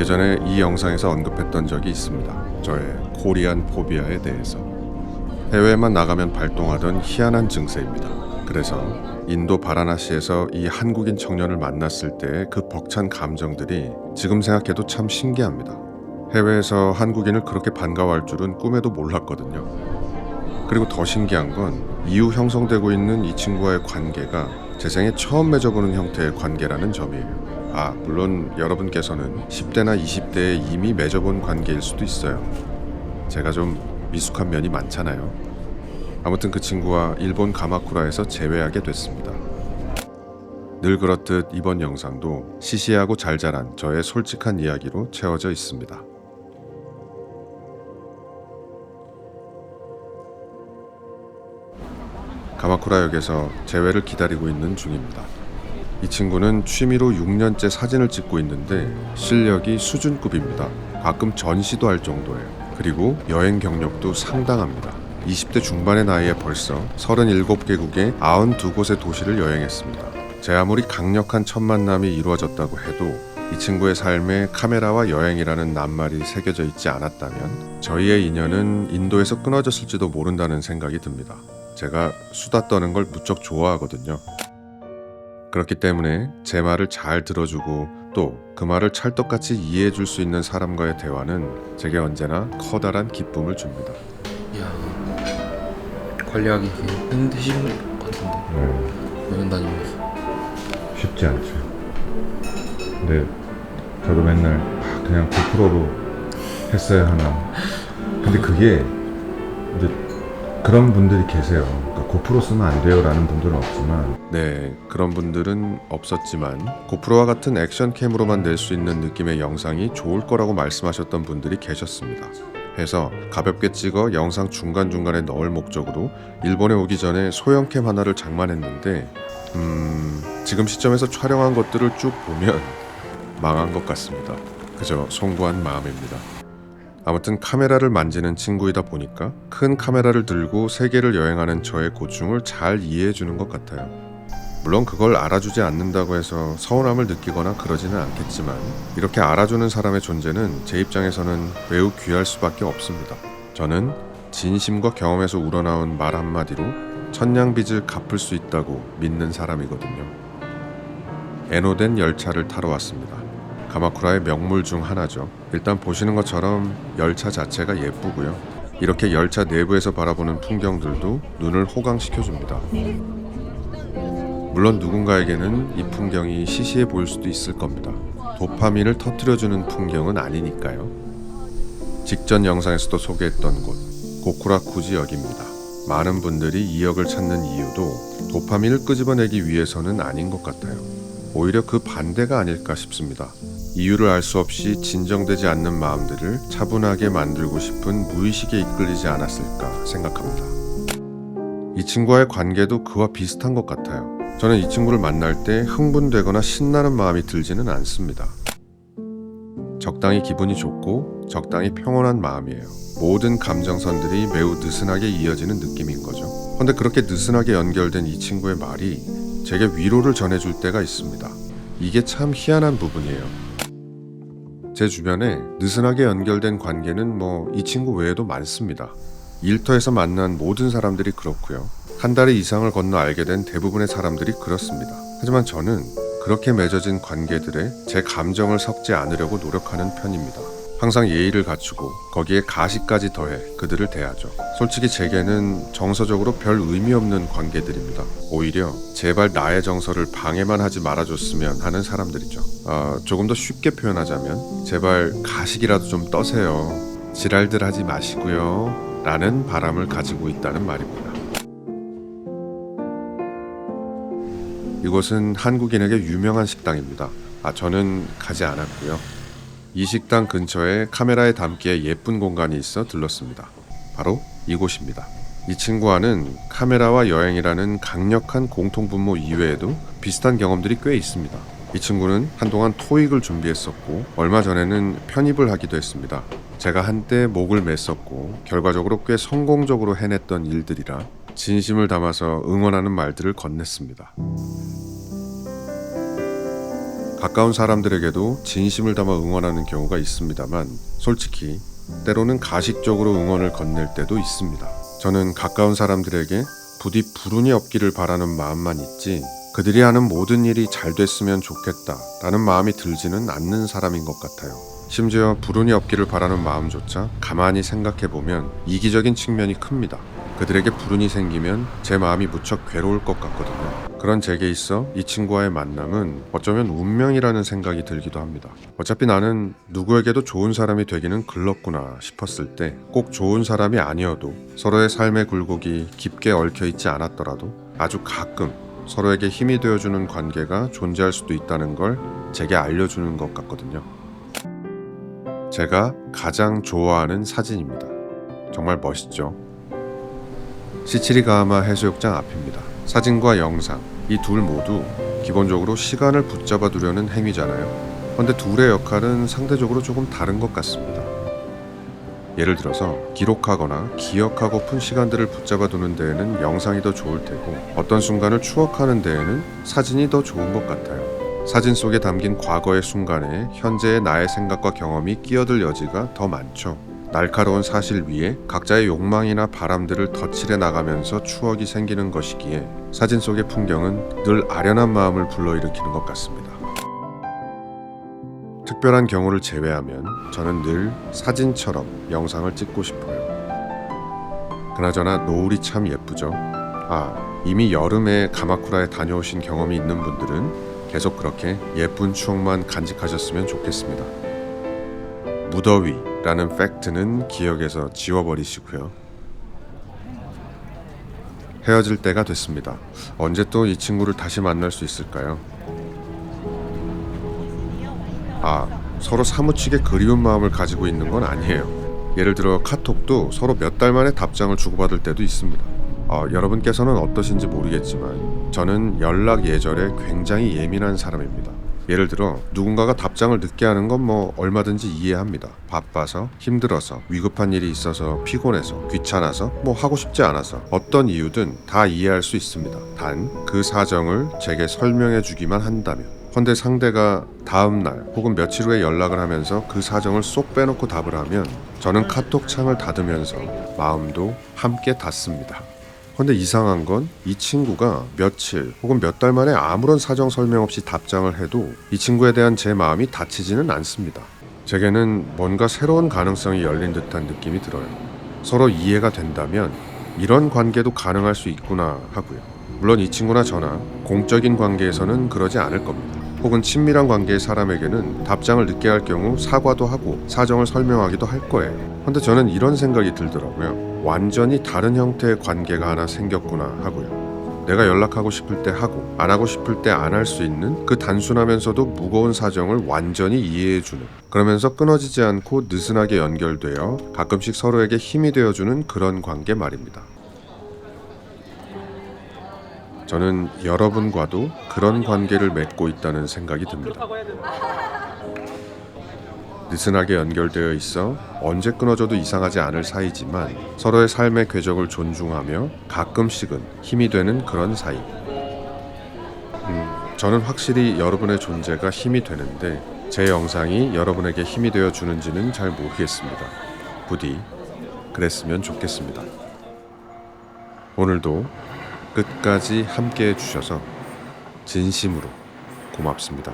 예전에 이 영상에서 언급했던 적이 있습니다. 저의 코리안 포비아에 대해서. 해외에만 나가면 발동하던 희한한 증세입니다. 그래서 인도 바라나시에서 이 한국인 청년을 만났을 때의 그 벅찬 감정들이 지금 생각해도 참 신기합니다. 해외에서 한국인을 그렇게 반가워할 줄은 꿈에도 몰랐거든요. 그리고 더 신기한 건 이후 형성되고 있는 이 친구와의 관계가 제 생에 처음 맺어보는 형태의 관계라는 점이에요. 물론 여러분께서는 10대나 20대에 이미 맺어본 관계일 수도 있어요. 제가 좀 미숙한 면이 많잖아요. 아무튼 그 친구와 일본 가마쿠라에서 재회하게 됐습니다. 늘 그렇듯 이번 영상도 시시하고 잘 자란 저의 솔직한 이야기로 채워져 있습니다. 가마쿠라역에서 재회를 기다리고 있는 중입니다. 이 친구는 취미로 6년째 사진을 찍고 있는데 실력이 수준급입니다. 가끔 전시도 할 정도예요. 그리고 여행 경력도 상당합니다. 20대 중반의 나이에 벌써 37개국의 92곳의 도시를 여행했습니다. 제 아무리 강력한 첫 만남이 이루어졌다고 해도 이 친구의 삶에 카메라와 여행이라는 낱말이 새겨져 있지 않았다면 저희의 인연은 인도에서 끊어졌을지도 모른다는 생각이 듭니다. 제가 수다 떠는 걸 무척 좋아하거든요. 그렇기 때문에 제 말을 잘 들어주고 또 그 말을 찰떡같이 이해해 줄 수 있는 사람과의 대화는 제게 언제나 커다란 기쁨을 줍니다. 이야, 관리하기 힘드신 것 같은데 여행 다니면서. 쉽지 않죠. 근데 저도 맨날 그냥 고프로로 했어야 하나. 근데 그게 이제 그런 분들이 계세요. 그러니까 고프로 쓰면 안 돼요라는 분들은 없지만, 네, 그런 분들은 없었지만 고프로와 같은 액션캠으로만 낼 수 있는 느낌의 영상이 좋을 거라고 말씀하셨던 분들이 계셨습니다. 해서 가볍게 찍어 영상 중간중간에 넣을 목적으로 일본에 오기 전에 소형캠 하나를 장만했는데 지금 시점에서 촬영한 것들을 쭉 보면 망한 것 같습니다. 그저 송구한 마음입니다. 아무튼 카메라를 만지는 친구이다 보니까 큰 카메라를 들고 세계를 여행하는 저의 고충을 잘 이해해 주는 것 같아요. 물론 그걸 알아주지 않는다고 해서 서운함을 느끼거나 그러지는 않겠지만 이렇게 알아주는 사람의 존재는 제 입장에서는 매우 귀할 수밖에 없습니다. 저는 진심과 경험에서 우러나온 말 한마디로 천냥빚을 갚을 수 있다고 믿는 사람이거든요. 에노덴 열차를 타러 왔습니다. 가마쿠라의 명물 중 하나죠. 일단 보시는 것처럼 열차 자체가 예쁘고요. 이렇게 열차 내부에서 바라보는 풍경들도 눈을 호강시켜줍니다. 물론 누군가에게는 이 풍경이 시시해 보일 수도 있을 겁니다. 도파민을 터뜨려주는 풍경은 아니니까요. 직전 영상에서도 소개했던 곳, 고쿠라쿠지역입니다. 많은 분들이 이 역을 찾는 이유도 도파민을 끄집어내기 위해서는 아닌 것 같아요. 오히려 그 반대가 아닐까 싶습니다. 이유를 알 수 없이 진정되지 않는 마음들을 차분하게 만들고 싶은 무의식에 이끌리지 않았을까 생각합니다. 이 친구와의 관계도 그와 비슷한 것 같아요. 저는 이 친구를 만날 때 흥분되거나 신나는 마음이 들지는 않습니다. 적당히 기분이 좋고 적당히 평온한 마음이에요. 모든 감정선들이 매우 느슨하게 이어지는 느낌인 거죠. 그런데 그렇게 느슨하게 연결된 이 친구의 말이 제게 위로를 전해줄 때가 있습니다. 이게 참 희한한 부분이에요. 제 주변에 느슨하게 연결된 관계는 이 친구 외에도 많습니다. 일터에서 만난 모든 사람들이 그렇고요. 한 달의 이상을 건너 알게 된 대부분의 사람들이 그렇습니다. 하지만 저는 그렇게 맺어진 관계들에 제 감정을 섞지 않으려고 노력하는 편입니다. 항상 예의를 갖추고 거기에 가식까지 더해 그들을 대하죠. 솔직히 제게는 정서적으로 별 의미 없는 관계들입니다. 오히려 제발 나의 정서를 방해만 하지 말아줬으면 하는 사람들이죠. 조금 더 쉽게 표현하자면 제발 가식이라도 좀 떠세요. 지랄들 하지 마시고요. 라는 바람을 가지고 있다는 말입니다. 이곳은 한국인에게 유명한 식당입니다. 저는 가지 않았고요. 이 식당 근처에 카메라에 담기에 예쁜 공간이 있어 들렀습니다. 바로 이곳입니다. 이 친구와는 카메라와 여행이라는 강력한 공통분모 이외에도 비슷한 경험들이 꽤 있습니다. 이 친구는 한동안 토익을 준비했었고 얼마 전에는 편입을 하기도 했습니다. 제가 한때 목을 맸었고 결과적으로 꽤 성공적으로 해냈던 일들이라 진심을 담아서 응원하는 말들을 건넸습니다. 가까운 사람들에게도 진심을 담아 응원하는 경우가 있습니다만 솔직히 때로는 가식적으로 응원을 건넬 때도 있습니다. 저는 가까운 사람들에게 부디 불운이 없기를 바라는 마음만 있지 그들이 하는 모든 일이 잘 됐으면 좋겠다라는 마음이 들지는 않는 사람인 것 같아요. 심지어 불운이 없기를 바라는 마음조차 가만히 생각해보면 이기적인 측면이 큽니다. 그들에게 불운이 생기면 제 마음이 무척 괴로울 것 같거든요. 그런 제게 있어 이 친구와의 만남은 어쩌면 운명이라는 생각이 들기도 합니다. 어차피 나는 누구에게도 좋은 사람이 되기는 글렀구나 싶었을 때 꼭 좋은 사람이 아니어도 서로의 삶의 굴곡이 깊게 얽혀있지 않았더라도 아주 가끔 서로에게 힘이 되어주는 관계가 존재할 수도 있다는 걸 제게 알려주는 것 같거든요. 제가 가장 좋아하는 사진입니다. 정말 멋있죠? 시치리가하마 해수욕장 앞입니다. 사진과 영상, 이 둘 모두 기본적으로 시간을 붙잡아 두려는 행위잖아요. 그런데 둘의 역할은 상대적으로 조금 다른 것 같습니다. 예를 들어서 기록하거나 기억하고픈 시간들을 붙잡아 두는 데에는 영상이 더 좋을 테고 어떤 순간을 추억하는 데에는 사진이 더 좋은 것 같아요. 사진 속에 담긴 과거의 순간에 현재의 나의 생각과 경험이 끼어들 여지가 더 많죠. 날카로운 사실 위에 각자의 욕망이나 바람들을 덧칠해 나가면서 추억이 생기는 것이기에 사진 속의 풍경은 늘 아련한 마음을 불러일으키는 것 같습니다. 특별한 경우를 제외하면 저는 늘 사진처럼 영상을 찍고 싶어요. 그나저나 노을이 참 예쁘죠. 이미 여름에 가마쿠라에 다녀오신 경험이 있는 분들은 계속 그렇게 예쁜 추억만 간직하셨으면 좋겠습니다. 무더위라는 팩트는 기억에서 지워버리시고요. 헤어질 때가 됐습니다. 언제 또 이 친구를 다시 만날 수 있을까요? 서로 사무치게 그리운 마음을 가지고 있는 건 아니에요. 예를 들어 카톡도 서로 몇 달 만에 답장을 주고받을 때도 있습니다. 여러분께서는 어떠신지 모르겠지만 저는 연락 예절에 굉장히 예민한 사람입니다. 예를 들어 누군가가 답장을 늦게 하는 건 얼마든지 이해합니다. 바빠서, 힘들어서, 위급한 일이 있어서, 피곤해서, 귀찮아서, 하고 싶지 않아서 어떤 이유든 다 이해할 수 있습니다. 단 그 사정을 제게 설명해 주기만 한다면. 헌데 상대가 다음날 혹은 며칠 후에 연락을 하면서 그 사정을 쏙 빼놓고 답을 하면 저는 카톡 창을 닫으면서 마음도 함께 닫습니다. 근데 이상한 건 이 친구가 며칠 혹은 몇 달 만에 아무런 사정 설명 없이 답장을 해도 이 친구에 대한 제 마음이 닫히지는 않습니다. 제게는 뭔가 새로운 가능성이 열린 듯한 느낌이 들어요. 서로 이해가 된다면 이런 관계도 가능할 수 있구나 하고요. 물론 이 친구나 저나 공적인 관계에서는 그러지 않을 겁니다. 혹은 친밀한 관계의 사람에게는 답장을 늦게 할 경우 사과도 하고 사정을 설명하기도 할 거예요. 근데 저는 이런 생각이 들더라고요. 완전히 다른 형태의 관계가 하나 생겼구나 하고요. 내가 연락하고 싶을 때 하고 안 하고 싶을 때 안 할 수 있는 그 단순하면서도 무거운 사정을 완전히 이해해주는, 그러면서 끊어지지 않고 느슨하게 연결되어 가끔씩 서로에게 힘이 되어주는 그런 관계 말입니다. 저는 여러분과도 그런 관계를 맺고 있다는 생각이 듭니다. 느슨하게 연결되어 있어 언제 끊어져도 이상하지 않을 사이지만 서로의 삶의 궤적을 존중하며 가끔씩은 힘이 되는 그런 사이. 저는 확실히 여러분의 존재가 힘이 되는데 제 영상이 여러분에게 힘이 되어 주는지는 잘 모르겠습니다. 부디 그랬으면 좋겠습니다. 오늘도 끝까지 함께 해주셔서 진심으로 고맙습니다.